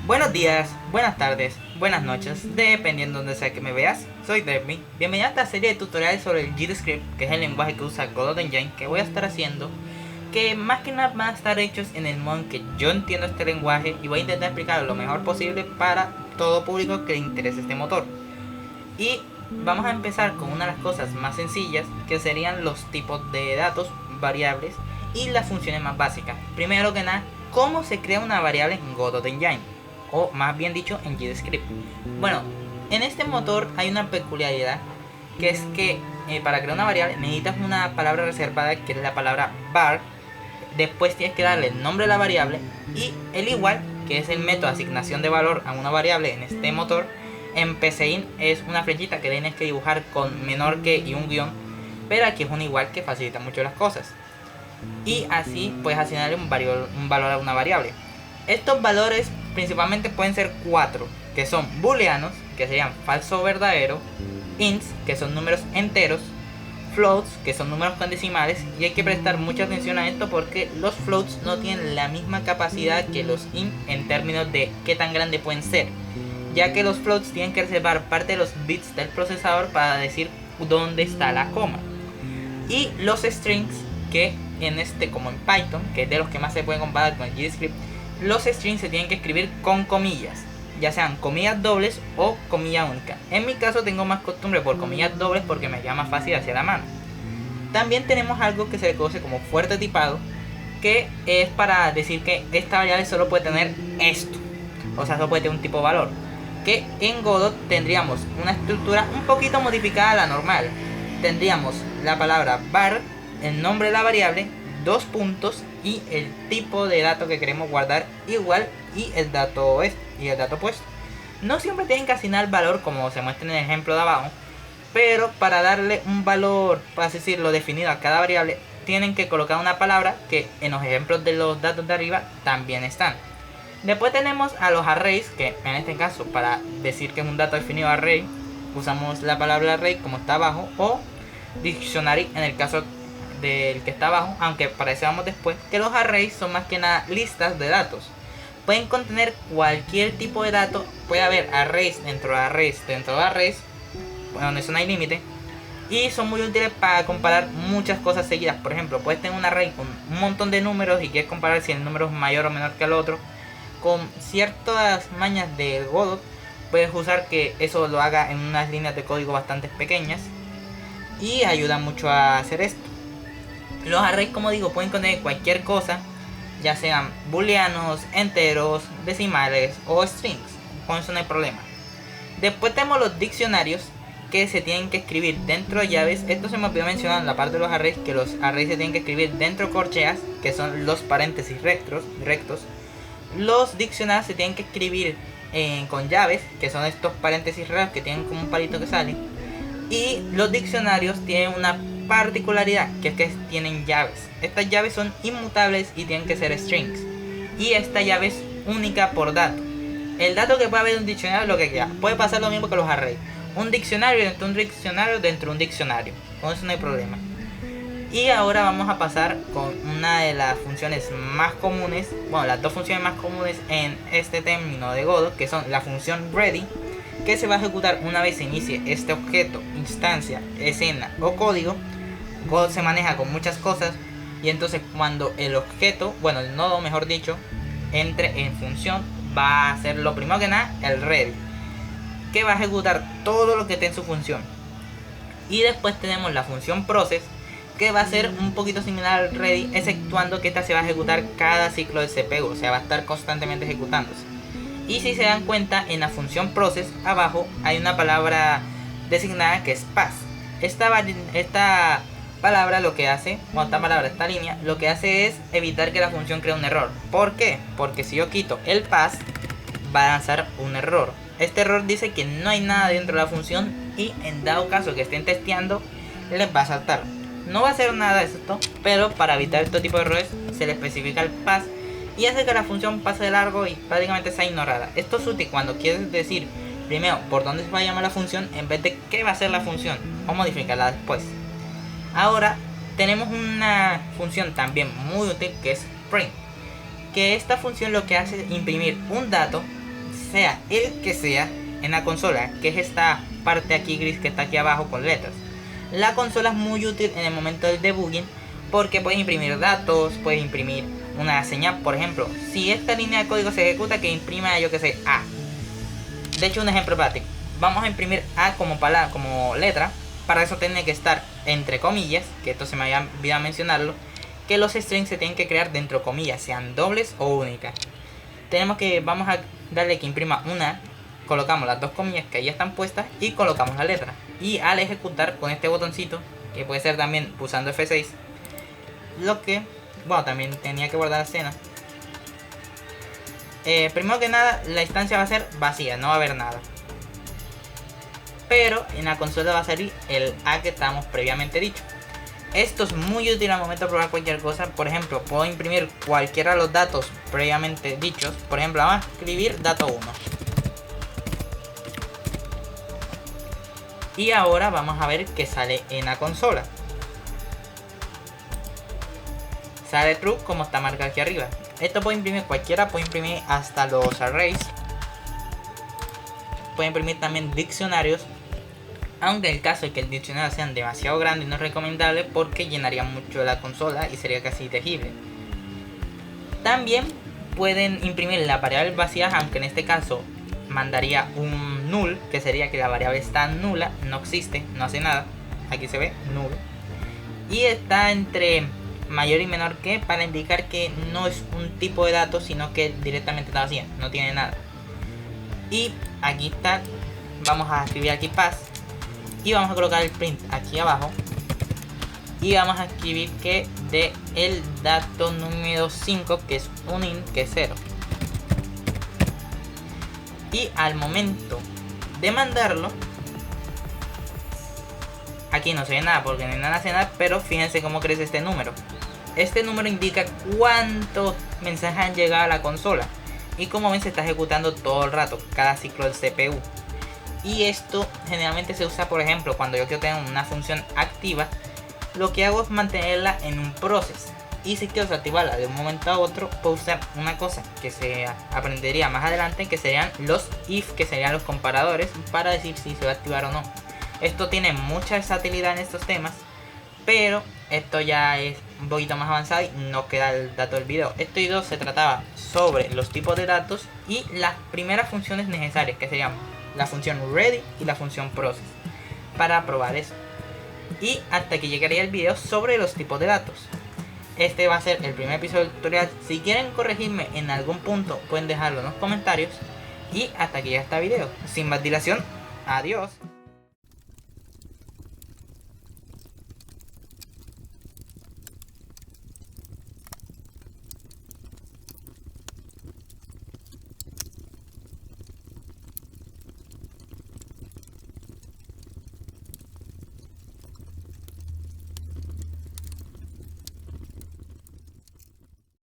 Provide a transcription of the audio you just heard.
Buenos días, buenas tardes, buenas noches, dependiendo de donde sea que me veas. Soy Devmi. Bienvenido a esta serie de tutoriales sobre el JavaScript, que es el lenguaje que usa Godot Engine, que voy a estar haciendo, que más que nada van a estar hechos en el modo en que yo entiendo este lenguaje y voy a intentar explicarlo lo mejor posible para todo público que le interese este motor. Y vamos a empezar con una de las cosas más sencillas, que serían los tipos de datos, variables y las funciones más básicas. Primero que nada, ¿cómo se crea una variable en Godot Engine? O más bien dicho en JavaScript. Bueno, en este motor hay una peculiaridad, que es que para crear una variable necesitas una palabra reservada, que es la palabra var. Después tienes que darle el nombre de la variable y el igual, que es el método de asignación de valor a una variable en este motor. En PCInt es una flechita que tienes que dibujar con menor que y un guión, pero aquí es un igual que facilita mucho las cosas. Y así puedes asignarle un valor a una variable. Estos valores principalmente pueden ser 4, que son booleanos, que serían falso o verdadero, ints, que son números enteros, floats, que son números con decimales, y hay que prestar mucha atención a esto porque los floats no tienen la misma capacidad que los int en términos de qué tan grande pueden ser, ya que los floats tienen que reservar parte de los bits del procesador para decir dónde está la coma. Y los strings, que en este, como en Python, que es de los que más se pueden comparar con el JavaScript, los strings se tienen que escribir con comillas, ya sean comillas dobles o comilla única. En mi caso tengo más costumbre por comillas dobles porque me queda más fácil hacia la mano. También tenemos algo que se le conoce como fuerte tipado, que es para decir que esta variable solo puede tener esto, o sea, solo puede tener un tipo de valor. Que en Godot tendríamos una estructura un poquito modificada a la normal. Tendríamos la palabra var, el nombre de la variable, dos puntos y el tipo de dato que queremos guardar igual y el dato puesto. No siempre tienen que asignar valor como se muestra en el ejemplo de abajo, pero para darle un valor, por así decirlo, definido a cada variable, tienen que colocar una palabra que en los ejemplos de los datos de arriba también están. Después tenemos a los arrays, que en este caso para decir que es un dato definido array usamos la palabra array como está abajo, o dictionary en el caso del que está abajo, aunque para eso vamos después. Que los arrays son más que nada listas de datos, pueden contener cualquier tipo de dato. Puede haber arrays dentro de arrays dentro de arrays, donde eso no hay límite, y son muy útiles para comparar muchas cosas seguidas. Por ejemplo, puedes tener un array con un montón de números y quieres comparar si el número es mayor o menor que el otro. Con ciertas mañas de Godot puedes usar que eso lo haga en unas líneas de código bastante pequeñas y ayuda mucho a hacer esto. Los arrays, como digo, pueden contener cualquier cosa, ya sean booleanos, enteros, decimales o strings. Con eso no hay problema. Después tenemos los diccionarios, que se tienen que escribir dentro de llaves. Esto se me olvidó mencionar en la parte de los arrays, que los arrays se tienen que escribir dentro de corcheas, que son los paréntesis rectos. Los diccionarios se tienen que escribir con llaves, que son estos paréntesis raros que tienen como un palito que sale. Y los diccionarios tienen una particularidad, que es que tienen llaves. Estas llaves son inmutables y tienen que ser strings. Y esta llave es única por dato. El dato que puede haber en un diccionario es lo que queda. Puede pasar lo mismo que los arrays. Un diccionario dentro de un diccionario dentro de un diccionario. Con eso no hay problema. Y ahora vamos a pasar con una de las funciones más comunes, bueno, las dos funciones más comunes en este término de Godot, que son la función ready, que se va a ejecutar una vez se inicie este objeto, instancia, escena o código. Godot se maneja con muchas cosas, y entonces cuando el objeto, bueno, el nodo mejor dicho, entre en función, va a hacer lo primero que nada el ready, que va a ejecutar todo lo que esté en su función. Y después tenemos la función process, que va a ser un poquito similar al ready, exceptuando que esta se va a ejecutar cada ciclo del CPU, o sea, va a estar constantemente ejecutándose. Y si se dan cuenta, en la función process abajo hay una palabra designada que es pass. Esta palabra lo que hace, esta línea, lo que hace es evitar que la función cree un error. ¿Por qué? Porque si yo quito el pass, va a lanzar un error. Este error dice que no hay nada dentro de la función, y en dado caso que estén testeando, les va a saltar. No va a hacer nada de esto, pero para evitar este tipo de errores se le especifica el pass y hace que la función pase de largo y prácticamente sea ignorada. Esto es útil cuando quieres decir primero por dónde se va a llamar la función en vez de qué va a hacer la función, o modificarla después. Ahora tenemos una función también muy útil, que es print, que esta función lo que hace es imprimir un dato sea el que sea, en la consola, que es esta parte aquí gris que está aquí abajo con letras. La consola es muy útil en el momento del debugging porque puedes imprimir datos, puedes imprimir una señal. Por ejemplo, si esta línea de código se ejecuta, que imprima, yo que sé, A. De hecho, un ejemplo práctico. Vamos a imprimir A como palabra, como letra. Para eso tiene que estar entre comillas, que esto se me había olvidado mencionarlo, que los strings se tienen que crear dentro de comillas, sean dobles o únicas. Vamos a darle que imprima una, colocamos las dos comillas que ahí están puestas y colocamos la letra. Y al ejecutar con este botoncito, que puede ser también pulsando F6, también tenía que guardar la escena. Primero que nada, la instancia va a ser vacía, no va a haber nada. Pero en la consola va a salir el A que estábamos previamente dicho. Esto es muy útil al momento de probar cualquier cosa. Por ejemplo, puedo imprimir cualquiera de los datos previamente dichos. Por ejemplo, vamos a escribir dato 1. Y ahora vamos a ver qué sale en la consola. Sale true como está marcado aquí arriba. Esto puede imprimir cualquiera, puede imprimir hasta los arrays. Puede imprimir también diccionarios. Aunque en el caso de que el diccionario sean demasiado grandes no es recomendable porque llenaría mucho la consola y sería casi ilegible. También pueden imprimir las variables vacías, aunque en este caso mandaría un null, que sería que la variable está nula, no existe, no hace nada. Aquí se ve null. Y está entre mayor y menor que, para indicar que no es un tipo de datos, sino que directamente está vacía, no tiene nada. Y aquí está, vamos a escribir aquí pass. Y vamos a colocar el print aquí abajo. Y vamos a escribir que de el dato número 5, que es un int, que es 0. Y al momento de mandarlo, aquí no se ve nada porque no hay nada nacional, pero fíjense cómo crece este número. Este número indica cuántos mensajes han llegado a la consola. Y como ven, se está ejecutando todo el rato, cada ciclo del CPU. Y esto generalmente se usa, por ejemplo, cuando yo quiero tener una función activa, lo que hago es mantenerla en un proceso. Y si quiero desactivarla de un momento a otro, puedo usar una cosa que se aprendería más adelante, que serían los if, que serían los comparadores, para decir si se va a activar o no. Esto tiene mucha versatilidad en estos temas, pero esto ya es un poquito más avanzado y no queda el dato del video. Este video se trataba sobre los tipos de datos y las primeras funciones necesarias, que serían la función ready y la función process, para probar eso. Y hasta aquí llegaría el video sobre los tipos de datos. Este va a ser el primer episodio del tutorial. Si quieren corregirme en algún punto, pueden dejarlo en los comentarios. Y hasta aquí ya está el video. Sin más dilación, adiós.